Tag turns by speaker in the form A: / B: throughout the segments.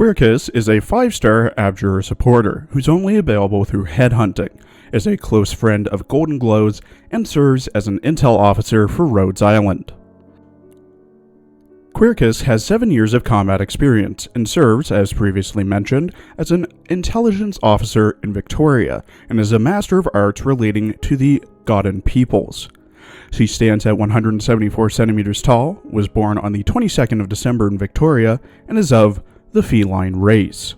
A: Quercus is a 5-star Abjurer supporter who's only available through headhunting, is a close friend of Golden Glow's, and serves as an intel officer for Rhodes Island. Quercus has 7 years of combat experience and serves, as previously mentioned, as an intelligence officer in Victoria and is a master of arts relating to the Godden peoples. She stands at 174 centimeters tall, was born on the 22nd of December in Victoria, and is of the feline race.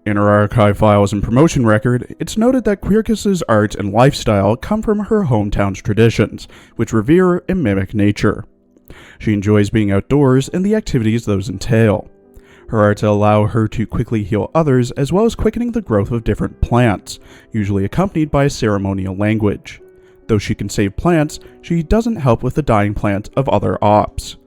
A: In her archive files and promotion record, it's noted that Quercus's art and lifestyle come from her hometown's traditions, which revere and mimic nature. She enjoys being outdoors and the activities those entail. Her arts allow her to quickly heal others as well as quickening the growth of different plants, usually accompanied by a ceremonial language. Though she can save plants, she doesn't help with the dying plants of other ops.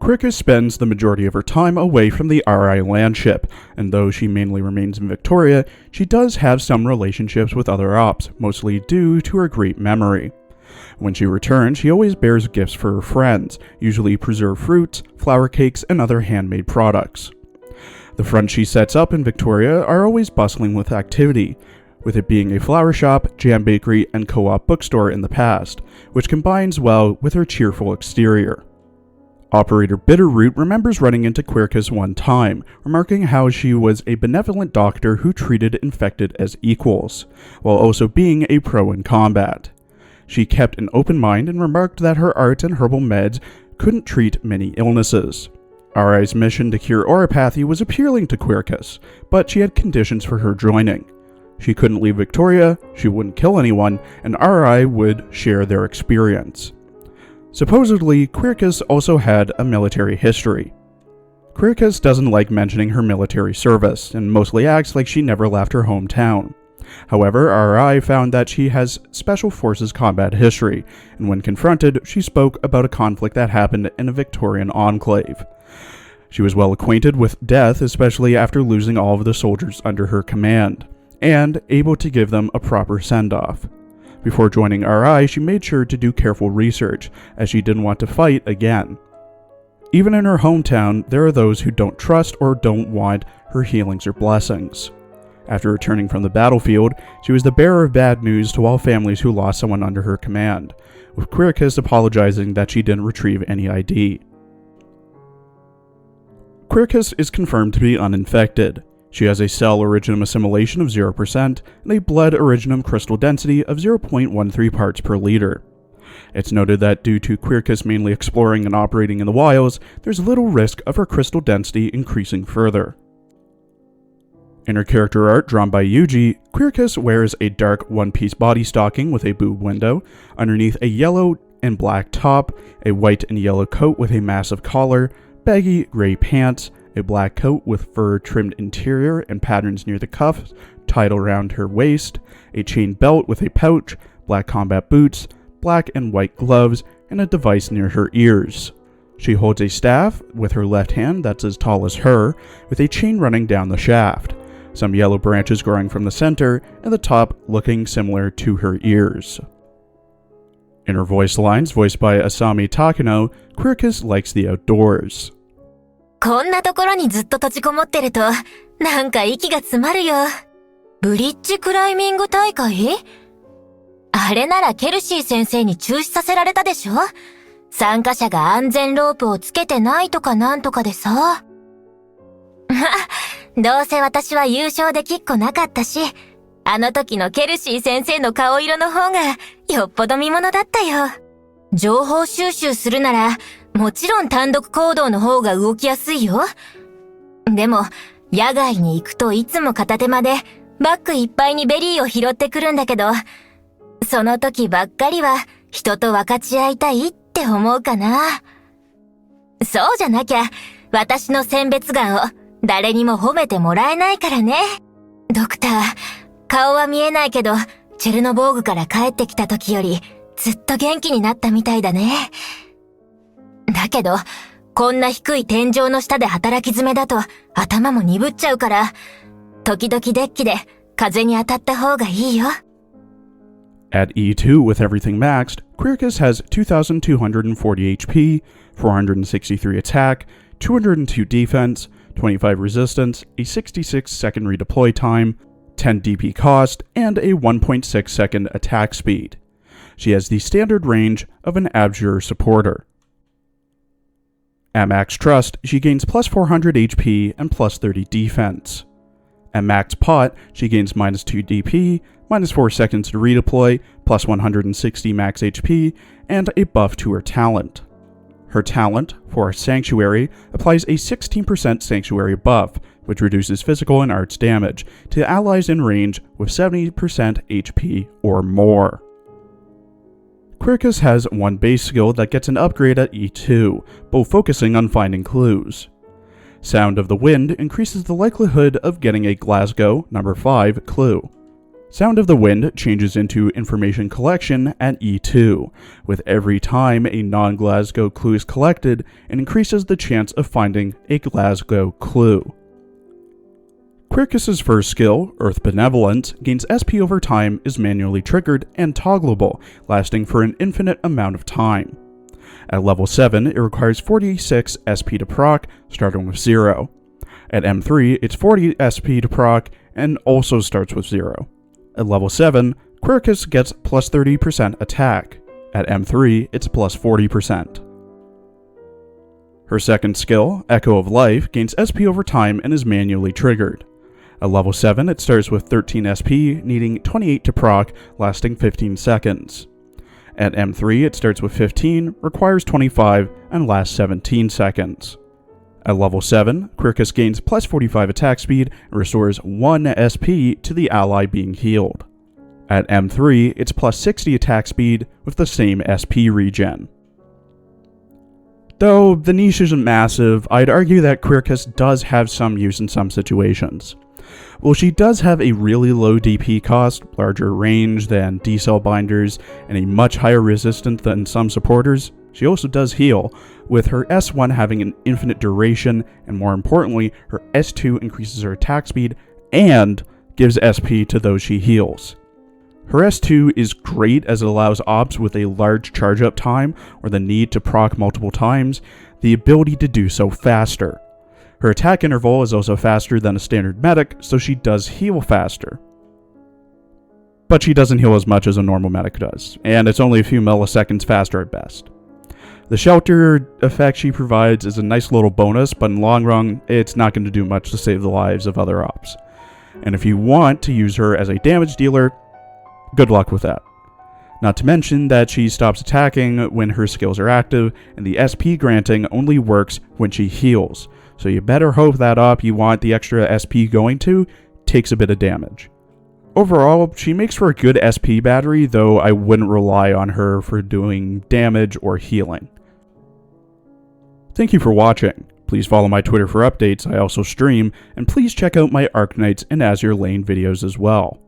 A: Quercus spends the majority of her time away from the RI landship, and though she mainly remains in Victoria, she does have some relationships with other ops, mostly due to her great memory. When she returns, she always bears gifts for her friends, usually preserved fruits, flour cakes, and other handmade products. The fronts she sets up in Victoria are always bustling with activity, with it being a flower shop, jam bakery, and co-op bookstore in the past, which combines well with her cheerful exterior. Operator Bitterroot remembers running into Quercus one time, remarking how she was a benevolent doctor who treated infected as equals, while also being a pro in combat. She kept an open mind and remarked that her art and herbal meds couldn't treat many illnesses. RI's mission to cure oropathy was appealing to Quercus, but she had conditions for her joining. She couldn't leave Victoria, she wouldn't kill anyone, and RI would share their experience. Supposedly, Quercus also had a military history. Quercus doesn't like mentioning her military service, and mostly acts like she never left her hometown. However, RI found that she has Special Forces combat history, and when confronted, she spoke about a conflict that happened in a Victorian enclave. She was well acquainted with death, especially after losing all of the soldiers under her command, and able to give them a proper send-off. Before joining RI, she made sure to do careful research, as she didn't want to fight again. Even in her hometown, there are those who don't trust or don't want her healings or blessings. After returning from the battlefield, she was the bearer of bad news to all families who lost someone under her command, with Quercus apologizing that she didn't retrieve any ID. Quercus is confirmed to be uninfected. She has a cell originum assimilation of 0% and a blood originum crystal density of 0.13 parts per liter. It's noted that due to Quercus mainly exploring and operating in the wilds, there's little risk of her crystal density increasing further. In her character art drawn by Yuji, Quercus wears a dark one-piece body stocking with a boob window, underneath a yellow and black top, a white and yellow coat with a massive collar, baggy gray pants, a black coat with fur-trimmed interior and patterns near the cuffs tied around her waist, a chain belt with a pouch, black combat boots, black and white gloves, and a device near her ears. She holds a staff with her left hand that's as tall as her, with a chain running down the shaft, some yellow branches growing from the center, and the top looking similar to her ears. In her voice lines, voiced by Asami Takano, Quercus likes the outdoors.
B: こんなところにずっと閉じこもってると、なんか息が詰まるよ。ブリッジクライミング大会？あれならケルシー先生に中止させられたでしょ？参加者が安全ロープをつけてないとかなんとかでさ。どうせ私は優勝できっこなかったし、あの時のケルシー先生の顔色の方がよっぽど見ものだったよ。情報収集するなら、もちろん単独行動の方が動きやすいよ。でも、野外に行くといつも片手間で、バッグいっぱいにベリーを拾ってくるんだけど、その時ばっかりは人と分かち合いたいって思うかな。そうじゃなきゃ、私の選別眼を誰にも褒めてもらえないからね。ドクター、顔は見えないけど、チェルノボーグから帰ってきた時よりずっと元気になったみたいだね。だけど、こんな低い天井の下で働き詰めだと頭も鈍っちゃうから、時々デッキで風に当たった方がいいよ。
A: At E2 with everything maxed, Quercus has 2,240 HP, 463 attack, 202 defense, 25 resistance, a 66 second redeploy time, 10 DP cost, and a 1.6 second attack speed. She has the standard range of an Abjure supporter. At max trust, she gains plus 400 HP and plus 30 defense. At max pot, she gains minus 2 DP, minus 4 seconds to redeploy, plus 160 max HP, and a buff to her talent. Her talent, for Sanctuary, applies a 16% Sanctuary buff, which reduces physical and arts damage, to allies in range with 70% HP or more. Quercus has one base skill that gets an upgrade at E2, both focusing on finding clues. Sound of the Wind increases the likelihood of getting a Glasgow number 5 clue. Sound of the Wind changes into Information Collection at E2. With every time a non-Glasgow clue is collected, it increases the chance of finding a Glasgow clue. Quercus' first skill, Earth Benevolence, gains SP over time, is manually triggered, and toggleable, lasting for an infinite amount of time. At level 7, it requires 46 SP to proc, starting with 0. At M3, it's 40 SP to proc, and also starts with 0. At level 7, Quercus gets plus 30% attack. At M3, it's plus 40%. Her second skill, Echo of Life, gains SP over time and is manually triggered. At level 7, it starts with 13 SP, needing 28 to proc, lasting 15 seconds. At M3, it starts with 15, requires 25, and lasts 17 seconds. At level 7, Quercus gains plus 45 attack speed and restores 1 SP to the ally being healed. At M3, it's plus 60 attack speed with the same SP regen. Though the niche isn't massive, I'd argue that Quercus does have some use in some situations. While she does have a really low DP cost, larger range than D-cell binders, and a much higher resistance than some supporters, she also does heal, with her S1 having an infinite duration, and more importantly, her S2 increases her attack speed and gives SP to those she heals. Her S2 is great as it allows ops with a large charge up time or the need to proc multiple times the ability to do so faster. Her attack interval is also faster than a standard medic, so she does heal faster. But she doesn't heal as much as a normal medic does, and it's only a few milliseconds faster at best. The shelter effect she provides is a nice little bonus, but in the long run, it's not going to do much to save the lives of other ops. And if you want to use her as a damage dealer, good luck with that. Not to mention that she stops attacking when her skills are active, and the SP granting only works when she heals. So you better hope that op you want the extra SP going to takes a bit of damage. Overall, she makes for a good SP battery, though I wouldn't rely on her for doing damage or healing. Thank you for watching. Please follow my Twitter for updates, I also stream, and please check out my Arknights and Azure Lane videos as well.